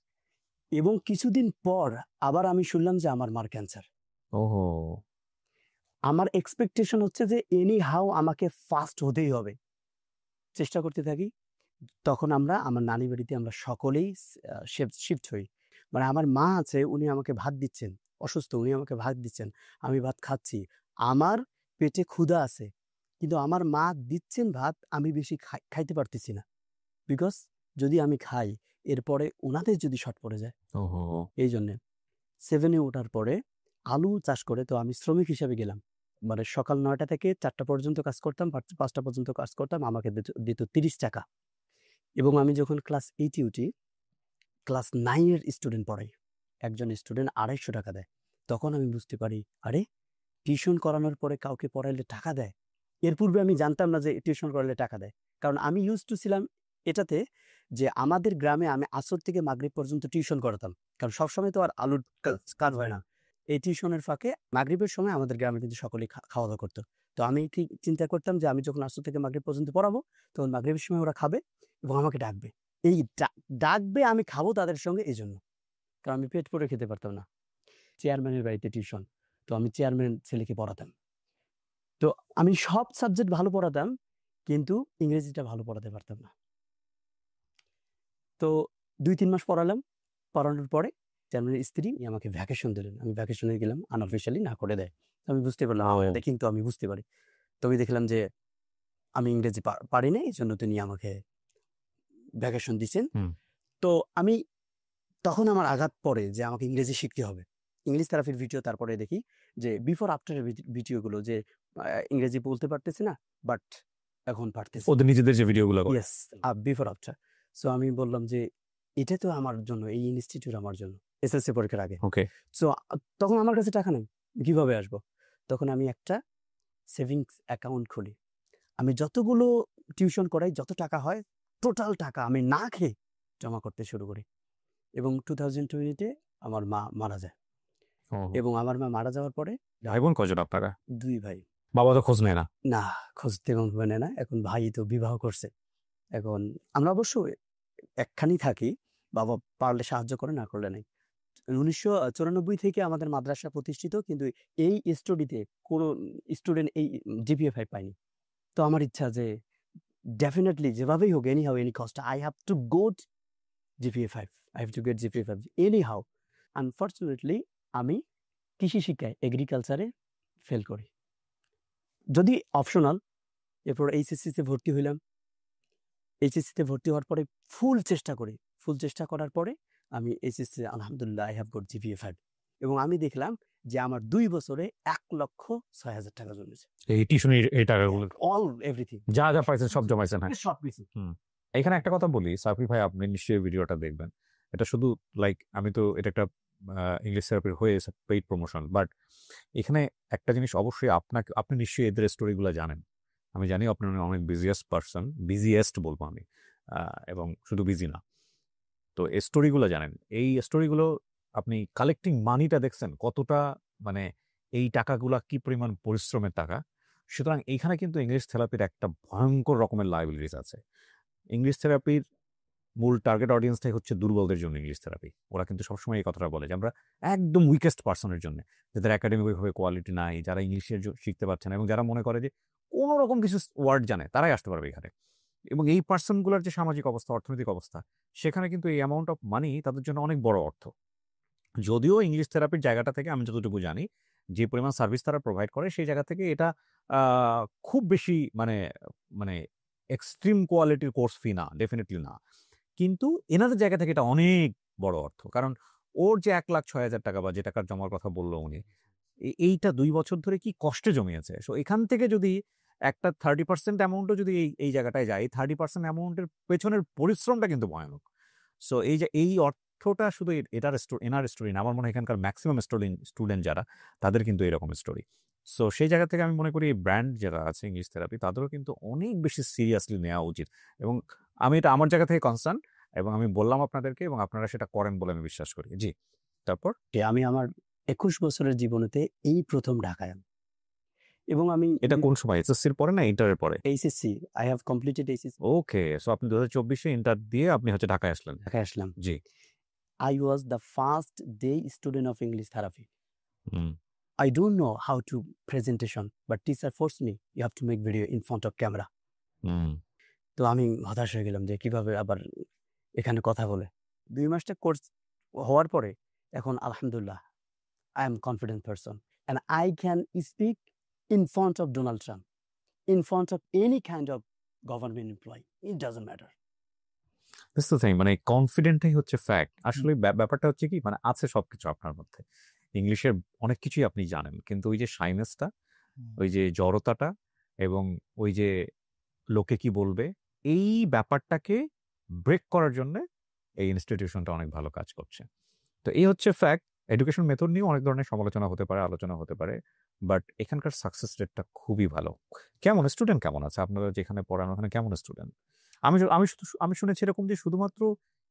এবং কিছুদিন পর আবার আমি শুনলাম যে আমার মার ক্যান্সার। ওহো। আমার এক্সপেকটেশন হচ্ছে যে এনি হাউ আমাকে ফাস্ট হতেই হবে, চেষ্টা করতে থাকি। তখন আমার নানি বাড়িতে আমরা সকলেই শিফট হই। মানে আমার মা আছে, উনি আমাকে ভাত দিচ্ছেন, অসুস্থ, উনি আমাকে ভাত দিচ্ছেন, আমি ভাত খাচ্ছি, আমার পেটে ক্ষুধা আছে, কিন্তু আমার মা দিচ্ছেন ভাত, আমি বেশি খাইতে পারতেছি না, বিকজ যদি আমি খাই এরপরে ওনাদের যদি শর্ট পড়ে যায়। ওহো। এই জন্যে 7-এ ওঠার পরে আলু চাষ করে, তো আমি শ্রমিক হিসাবে গেলাম। মানে সকাল 9টা থেকে 4টা পর্যন্ত কাজ করতাম, 5টা পর্যন্ত কাজ করতাম, আমাকে দিত 30 টাকা। এবং আমি যখন ক্লাস 8-এ উঠি, ক্লাস 9-এর স্টুডেন্ট পড়াই, একজন স্টুডেন্ট 250 টাকা দেয়। তখন আমি বুঝতে পারি, আরে টিউশন করানোর পরে কাউকে পড়াইলে টাকা দেয়। এর পূর্বে আমি জানতাম না যে টিউশন করালে টাকা দেয়, কারণ আমি ইউজ টু ছিলাম এটাতে যে আমাদের গ্রামে আমি আসর থেকে মাগরিব পর্যন্ত টিউশন করাতাম, কারণ সবসময় তো আর আলুর কাজ হয় না। এই টিউশনের ফাঁকে মাগরিবের সময় আমাদের গ্রামে কিন্তু সকলেই খাওয়া দাওয়া করতো। তো আমি ঠিক চিন্তা করতাম যে আমি যখন আসর থেকে মাগরিব পর্যন্ত পড়াবো, তখন মাগরিবের সময় ওরা খাবে এবং আমাকে ডাকবে। এই ডাকবে, আমি খাবো তাদের সঙ্গে, এই জন্য, কারণ আমি পেট পুরে খেতে পারতাম না। চেয়ারম্যানের বাড়িতে টিউশন, তো আমি চেয়ারম্যান ছেলেকে পড়াতাম। তো আমি সব সাবজেক্ট ভালো পড়াতাম, কিন্তু ইংরেজিটা ভালো পড়াতে পারতাম না। তো 2-3 মাস পড়ালাম, পড়ানোর পরে চেয়ারম্যানের স্ত্রী আমাকে ভ্যাকেশন দিলেন। আমি ভ্যাকেশনে গেলাম, আনঅফিসিয়ালি না করে দেয়। তো আমি বুঝতে পারলাম, এটা কিন্তু আমি বুঝতে পারি। তবে দেখলাম যে আমি ইংরেজি পারি না, এই জন্য তিনি আমাকে ভ্যাকেশন দিচ্ছেন। তো আমি তখন আমার আঘাত পড়ে যে আমাকে ইংরেজি শিখতে হবে। ইংলিশ থেরাপির ভিডিও তারপরে দেখি যে বিফোর আফটারের ভিডিওগুলো, যে ইংরেজি বলতে পারতেছে না, বাট এখন পারতেছে, ওদের নিজেদের যে ভিডিওগুলো করে। Yes, before after. সো আমি বললাম যে এটা তো আমার জন্য, এই ইনস্টিটিউট আমার জন্য, এসএসসি পরীক্ষার আগে। ওকে, সো তখন আমার কাছে টাকা নেই, কিভাবে আসবো? তখন আমি একটা সেভিংস অ্যাকাউন্ট খুলি। আমি যতগুলো টিউশন করাই, যত টাকা হয়, টোটাল টাকা আমি না খেয়ে জমা করতে শুরু করি। এবং 2020-তে আমার মা মারা যায়। এবং আমার মা মারা যাওয়ার পরে ভাই বোন কজন আপনারা? 2 ভাই। বাবা তো খোঁজ নেয় না? না, খোঁজ তেমন নেয় না। এখন ভাই তো বিবাহ করছে। এখন আমরা অবশ্য একখানি থাকি, বাবা পারলে সাহায্য করে, না করলে নাই। 1994 থেকে আমাদের মাদ্রাসা প্রতিষ্ঠিত, কিন্তু এই স্টাডিতে কোনো স্টুডেন্ট এই জিপিএ 5 পায়নি। তো আমার ইচ্ছা যে ডেফিনেটলি যেভাবেই হোক, any how any cost, I have to go GPA 5, I have to get GPA 5 any how. Unfortunately আমি কৃষি শিক্ষায়, এগ্রিকালচারে ফেল করি, যদি অপশনাল। এরপর এইচএসসিতে ভর্তি হইলাম। এইচএসসিতে ভর্তি হওয়ার পরে ফুল চেষ্টা করার পরে আমি এইচএসসি আলহামদুলিল্লাহ আই হ্যাভ গট জিপিএ 5। এবং আমি দেখলাম যে আমার 2 বছরে 1,06,000 টাকা জমেছে। এই টিউশনের এই টাকাগুলো অল এভরিথিং, যা যা পাইছেন সব জমাইছেন? হ্যাঁ, সব কিছু। এখানে একটা কথা বলি, সাফি ভাই, আপনি নিশ্চয়ই ভিডিওটা দেখবেন। এটা শুধু লাইক, আমি তো এটা একটা ইংলিশ থেরাপির হয়ে পেইড প্রমোশন, বাট এখানে একটা জিনিস অবশ্যই আপনি নিশ্চয়ই এদের স্টোরিগুলো জানেন। আমি জানি আপনি অনেক বিজিয়েস্ট বলবো আমি, এবং শুধু বিজি না। তো এই স্টোরিগুলো জানেন, এই স্টোরিগুলো আপনি কালেক্টিং মানিটা দেখছেন কতটা, মানে এই টাকাগুলা কি পরিমাণ পরিশ্রমের টাকা। সুতরাং এইখানে কিন্তু ইংলিশ থেরাপির একটা ভয়ঙ্কর রকমের লায়াবিলিটিস আছে। ইংলিশ থেরাপির মূল টার্গেট অডিয়েন্সটাই হচ্ছে দুর্বলদের জন্য ইংলিশ থেরাপি। ওরা কিন্তু সবসময় এই কথাটা বলে যে আমরা একদম উইকেস্ট পার্সনের জন্য, যাদের একাডেমিকভাবে কোয়ালিটি নাই, যারা ইংলিশের শিখতে পারছে না, এবং যারা মনে করে যে কোনো রকম কিছু ওয়ার্ড জানে, তারাই আসতে পারবে এখানে। এবং এই পার্সনগুলোর যে সামাজিক অবস্থা, অর্থনৈতিক অবস্থা, সেখানে কিন্তু এই অ্যামাউন্ট অফ মানি তাদের জন্য অনেক বড় অর্থ। যদিও ইংলিশ থেরাপির জায়গাটা থেকে আমি যতটুকু জানি, যে পরিমাণ সার্ভিস তারা প্রোভাইড করে, সেই জায়গা থেকে এটা খুব বেশি মানে এক্সট্রিম কোয়ালিটির কোর্স ফি না, ডেফিনেটলি না। কিন্তু এনাদের জায়গা থেকে এটা অনেক বড় অর্থ, কারণ ওর যে 1,06,000 টাকা বা যে টাকার জমার কথা বললো উনি, এইটা 2 বছর ধরে কি কষ্টে জমিয়েছে। সো এখান থেকে যদি একটা 30% অ্যামাউন্টও যদি এই জায়গাটায় যায়, 30% অ্যামাউন্টের পেছনের পরিশ্রমটা কিন্তু ভয়ানক। সো এই অর্থটা শুধু এনার স্টোরি না, আমার মনে হয় এখানকার ম্যাক্সিমাম স্টুডেন্ট যারা, তাদের কিন্তু এরকম স্টোরি। সো সেই জায়গা থেকে আমি মনে করি এই ব্র্যান্ড যারা আছে ইংলিশ থেরাপি, তাদেরও কিন্তু অনেক বেশি সিরিয়াসলি নেওয়া উচিত। এবং আমি এটা আমার জায়গা থেকে কনসার্ন, এবং আমি বললাম আপনাদেরকে, এবং আপনারা সেটা করেন বলে আমি বিশ্বাস করি। জি, তারপর আমি আমার 21 বছরের জীবনেতে এই প্রথম ঢাকায়, এবং আমি এটা কোন সময়, এসএসসির পরে না ইন্টারের পরে? HSC, I have completed HSC. Okay, so আপনি 2024-এ ইন্টার দিয়ে আপনি হচ্ছে ঢাকায় আসলেন? ঢাকায় আসলাম। জি। I was the first day student of English therapy. Hmm. I don't know how to presentation, but teacher forced me, you have to make video in front of camera. তো আমি হতাশ হয়ে গেলাম যে কিভাবে আবার এখানে কথা বলে। 2 মাসটা কোর্স হওয়ার পরে এখন আলহামদুলিল্লাহ I am confident person and I can speak in front of Donald Trump, in front of any kind of government employee. It doesn't matter. That's the thing, মানে কনফিডেন্টই হচ্ছে ফ্যাক্ট। আসলে ব্যাপারটা হচ্ছে কি, মানে আছে সবকিছু আপনার মধ্যে, ইংলিশের অনেক কিছুই আপনি জানেন, কিন্তু ওই যে শাইনেসটা, ওই যে জড়তাটা, এবং ওই যে লোকে কি বলবে, এই ব্যাপারটাকে ব্রেক করার জন্য এই ইনস্টিটিউশনটা অনেক ভালো কাজ করছে। তো এই হচ্ছে ফ্যাক্ট। এডুকেশন মেথড নিয়ে অনেক ধরনের সমালোচনা হতে পারে, আলোচনা হতে পারে, বাট এখানকার সাকসেস রেটটা খুবই ভালো। কেমন স্টুডেন্ট কেমন আছে আপনারা যেখানে পড়ানো, ওখানে কেমন স্টুডেন্ট? আমি শুনেছি এরকম যে শুধুমাত্র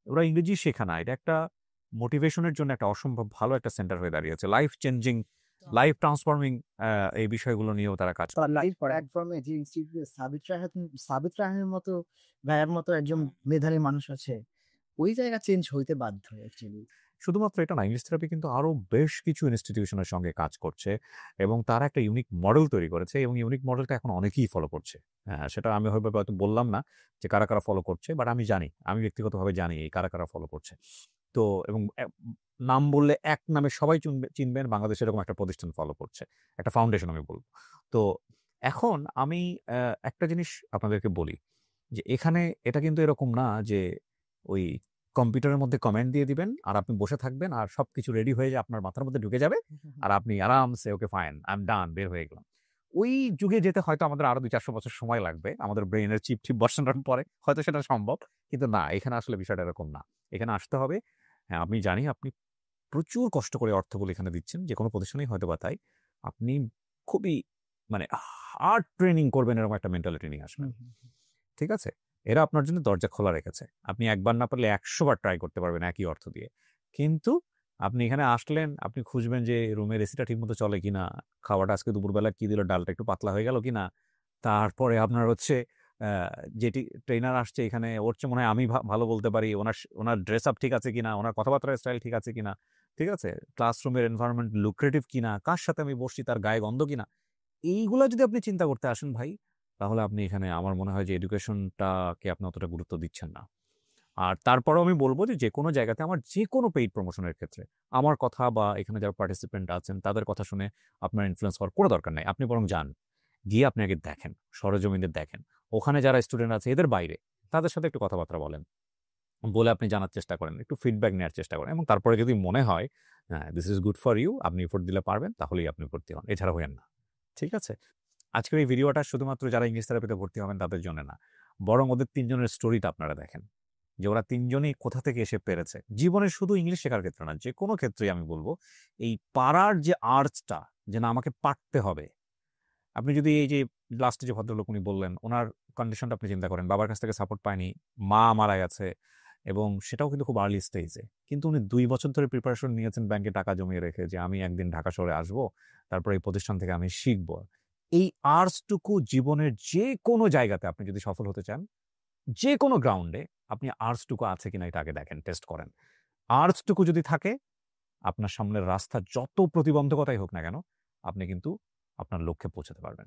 ওরা ইংরেজি শেখা না, এটা একটা মোটিভেশনের জন্য একটা অসম্ভব ভালো একটা সেন্টার হয়ে দাঁড়িয়েছে। লাইফ চেঞ্জিং, লাইফ ট্রান্সফর্মিং এই বিষয়গুলো নিয়েও তারা কাজ করে। লাইভ প্ল্যাটফর্মে যে ইনস্টিটিউটে সাবিত রাহানের মতো ভাইয়ার মতো একজন মেধাবী মানুষ আছে, ওই জায়গা চেঞ্জ হইতে বাধ্য অ্যাকচুয়ালি। শুধুমাত্র এটা না, ইংলিশ থেরাপি কিন্তু আরো বেশ কিছু ইনস্টিটিউশনের সঙ্গে কাজ করছে এবং তারা একটা ইউনিক মডেল তৈরি করেছে এবং ইউনিক মডেলটা এখন অনেকেই ফলো করছে। হ্যাঁ, সেটা আমি হয়তো বললাম না যে কারা কারা ফলো করছে, বাট আমি জানি, আমি ব্যক্তিগতভাবে জানি এই কারা কারা ফলো করছে। তো এবং নাম বললে এক নামে সবাই চিনবেন, বাংলাদেশে এরকম একটা প্রতিষ্ঠান ফলো করছে, একটা ফাউন্ডেশন আমি বলবো। তো এখন আমি একটা জিনিস আপনাদেরকে বলি যে এখানে এটা কিন্তু এরকম না যে ওই কম্পিউটারের মধ্যে কমেন্ট দিয়ে দিবেন আর আপনি বসে থাকবেন আর সবকিছু রেডি হয়ে যে আপনার মাথার মধ্যে ঢুকে যাবে আর আপনি আরামসে okay fine I am done বের হয়ে গেলাম। ওই যুগে যেতে হয়তো আমাদের আরো 200-400 বছর সময় লাগবে, আমাদের ব্রেনের চিপ বসানোর পরে হয়তো সেটা সম্ভব, কিন্তু না, এখানে আসলে বিষয়টা এরকম না। এখানে আসতে হবে। হ্যাঁ, আমি জানি আপনি প্রচুর কষ্ট করে অর্থগুলো এখানে দিচ্ছেন, যে কোনো প্রতিষ্ঠানেই হয়তো বা তাই। আপনি খুবই মানে হার্ড ট্রেনিং করবেন এরকম একটা মেন্টালিটি নিয়ে আসবেন, ঠিক আছে? এরা আপনার জন্য দরজা খোলা রেখেছে। আপনি একবার না পারলে 100 বার ট্রাই করতে পারবেন একই অর্থ দিয়ে। কিন্তু আপনি এখানে আসলেন, আপনি খুঁজবেন যে রুমের এসিটা ঠিকমতো চলে কিনা, খাওয়াটা আজকে দুপুরবেলা কি দিল, ডালটা একটু পাতলা হয়ে গেল কিনা। তারপরে আপনার হচ্ছে যেটি ট্রেনার আসছে এখানে, ওর চেয়ে মনে হয় আমি ভালো বলতে পারি, ওনার ড্রেস আপ ঠিক আছে কিনা, ওনার কথাবার্তার স্টাইল ঠিক আছে কিনা, ঠিক আছে? ক্লাসরুমের এনভায়রনমেন্ট লুক্রেটিভ কিনা, কার সাথে আমি বসছি তার গায়ে গন্ধ কিনা। এইগুলা যদি আপনি চিন্তা করতে আসেন ভাই, তাহলে আপনি এখানে আমার মনে হয় যে এডুকেশনটাকে আপনি অতটা গুরুত্ব দিচ্ছেন না। আর তারপরেও আমি বলব যে যেকোনো জায়গাতে আমার যেকোনো পেইড প্রমোশনের ক্ষেত্রে আমার কথা বা এখানে যারা পার্টিসিপেন্ট আছেন তাদের কথা শুনে আপনার ইনফ্লুয়েন্স হওয়ার কোনো দরকার নাই। আপনি বরং যান, গিয়ে আপনি আগে দেখেন, সরেজমিনে দেখেন, ওখানে যারা স্টুডেন্ট আছে এদের বাইরে তাদের সাথে একটু কথাবার্তা বলেন, বলে আপনি জানার চেষ্টা করেন, একটু ফিডব্যাক নেওয়ার চেষ্টা করেন, এবং তারপরে যদি মনে হয় হ্যাঁ this is good for you, আপনি এফোর্ট দিলে পারবেন, তাহলেই আপনি ভর্তি হন, এছাড়া হইয়েন না, ঠিক আছে? আজকের এই ভিডিওটা শুধুমাত্র যারা ইংলিশ থেরাপিতে ভর্তি হবেন তাদের জন্য না, বরং ওদের 3 জনের স্টোরিটা আপনারা দেখেন, যে ওরা 3 জনই কোথা থেকে এসে পেরেছে। জীবনের শুধু ইংলিশ শেখার ক্ষেত্রে না, যে কোনো ক্ষেত্রেই আমি বলবো এই পারার যে আর্টসটা, যে না আমাকে পারতে হবে। আপনি যদি এই যে লাস্টে যে ভদ্রলোক উনি বললেন, ওনার কন্ডিশনটা আপনি চিন্তা করেন, বাবার কাছ থেকে সাপোর্ট পায়নি, মা মারা গেছে, এবং সেটাও কিন্তু খুব আর্লি স্টেজে। কিন্তু উনি 2 বছর ধরে প্রিপারেশন নিয়েছেন ব্যাংকে টাকা জমিয়ে রেখে, যে আমি একদিন ঢাকা শহরে আসবো, তারপর এই প্রতিষ্ঠান থেকে আমি শিখবো। এই আর্টসটুকু জীবনের যে কোনো জায়গাতে আপনি যদি সফল হতে চান, যে কোনো গ্রাউন্ডে আপনি আর্টসটুকু আছে কিনা এটা আগে দেখেন, টেস্ট করেন। আর্টসটুকু যদি থাকে, আপনার সামনের রাস্তা যত প্রতিবন্ধকতাই হোক না কেন, আপনি কিন্তু আপনার লক্ষ্যে পৌঁছাতে পারবেন।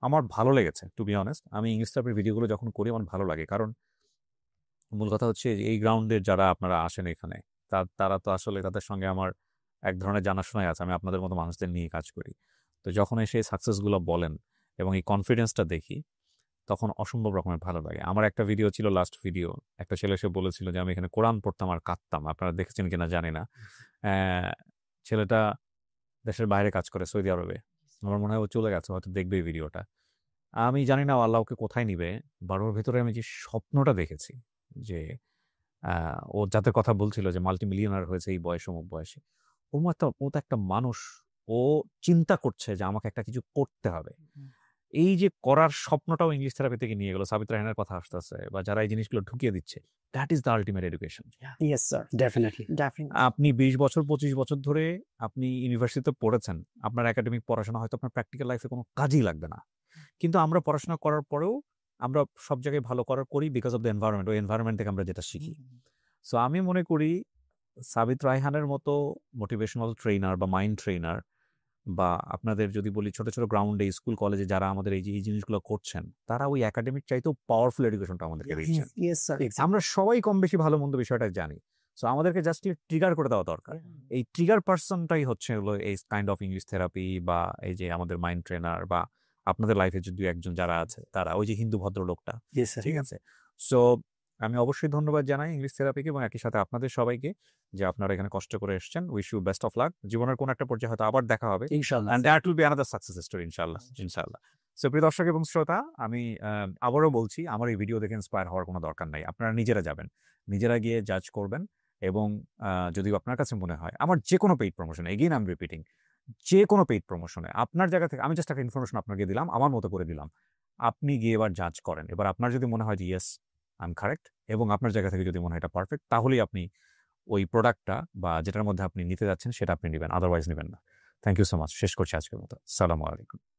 আমার ভালো লেগেছে, টু বি অনেস্ট। আমি ইংলিশ থেরাপির ভিডিওগুলো যখন করি আমার ভালো লাগে, কারণ মূল কথা হচ্ছে এই গ্রাউন্ডের যারা আপনারা আসেন এখানে, তারা তো আসলে তাদের সঙ্গে আমার এক ধরনের জানাশোনাই আছে। আমি আপনাদের মতো মানুষদের নিয়ে কাজ করি। তো যখন এসে সাকসেসগুলো বলেন এবং এই কনফিডেন্সটা দেখি, তখন অসম্ভব রকমের ভালো লাগে। আমার একটা ভিডিও ছিল, লাস্ট ভিডিও, একটা ছেলে এসে বলেছিল যে আমি এখানে কোরআন পড়তাম আর কাঁদতাম। আপনারা দেখেছেন কিনা জানি না। ছেলেটা দেশের বাইরে কাজ করে, সৌদি আরবে। আমার মনে হয় ও চলে গেছে, হয়তো দেখবে এই ভিডিওটা। আমি জানি না আল্লাহ ওকে কোথায় নিবে, বাট ওর ভেতরে আমি যে স্বপ্নটা দেখেছি, যে ও যাদের কথা বলছিল যে মাল্টি মিলিয়নার হয়েছে এই বয়সে, অমুক বয়সে, ও তো একটা মানুষ। ও চিন্তা করছে যে আমাকে একটা কিছু করতে হবে। এই যে করার স্বপ্নটাও ইংলিশ থেরাপি থেকে নিয়ে গেল। সাবিত রাহানের কথা আসতেছে, বা যারা এই জিনিসগুলো ঢুকিয়ে দিচ্ছে, that is the ultimate education. Yes sir, definitely. আপনি 20 বছর 25 বছর ধরে আপনি ইউনিভার্সিটিতে পড়েছেন, আপনার একাডেমিক পড়াশোনা হয়তো আপনার প্র্যাকটিক্যাল লাইফে কোনো কাজই লাগবে না, কিন্তু আমরা পড়াশোনা করার পরেও আমরা সব জায়গায় ভালো করি বিকজ অফ দ্য এনভায়রনমেন্ট। ওই এনভায়রনমেন্ট থেকে আমরা যেটা শিখি। সো আমি মনে করি সাবিত রায়হানের মতো মোটিভেশনাল ট্রেনার বা মাইন্ড ট্রেনার, বা আপনাদের যদি বলি ছোট ছোট গ্রাউন্ডে স্কুল কলেজে যারা আমাদের এই জিনিসগুলো করছেন, তারা ওই একাডেমিক চাইতেও পাওয়ারফুল এডুকেশনটা আমাদেরকে দিচ্ছেন। ইয়েস স্যার, আমরা সবাই কম বেশি ভালো মন্দ বিষয়টা জানি। সো আমাদেরকে জাস্ট ট্রিগার করে দেওয়া দরকার। এই ট্রিগার পার্সনটাই হচ্ছে হলো এই কাইন্ড অফ ইংলিশ থেরাপি, বা এই যে আমাদের মাইন্ড ট্রেনার, বা আপনাদের লাইফে যদি একজন যারা আছে তারা, ওই যে হিন্দু ভদ্রলোকটা, ঠিক আছে? সো আমি অবশ্যই ধন্যবাদ জানাই ইংলিশ থেরাপিকে, এবং একই সাথে আপনাদের সবাইকে যে আপনারা এখানে কষ্ট করে এসেছেন। Wish you best of luck. জীবনের কোন একটা পর্যায়ে হয়তো আবার দেখা হবে, ইনশাআল্লাহ। and that will be another success story ইনশাআল্লাহ। সো প্রিয় দর্শক এবং শ্রোতা, আমি আবারও বলছি, আমার এই ভিডিও দেখে ইন্সপায়ার হওয়ার কোনো দরকার নাই। আপনারা নিজেরা যাবেন, নিজেরা গিয়ে জাজ করবেন। এবং যদি আপনার কাছে মনে হয় আমার যে কোনো paid promotion, again I am repeating, যে কোনো পেইড প্রমোশনে আপনার জায়গা থেকে আমি জাস্ট একটা ইনফরমেশন আপনাকে দিলাম, আমার মতো করে দিলাম, আপনি গিয়ে এবার জাজ করেন। এবার আপনার যদি মনে হয় যে ইয়েস আই এম কারেক্ট, এবং আপনার জায়গা থেকে যদি মনে হয় এটা পারফেক্ট, তাহলেই আপনি ওই প্রোডাক্টটা বা যেটার মধ্যে আপনি নিতে যাচ্ছেন সেটা আপনি নেবেন, আদারওয়াইজ নেবেন না। Thank you so much. শেষ করছি আজকের মতো। আসসালামু আলাইকুম।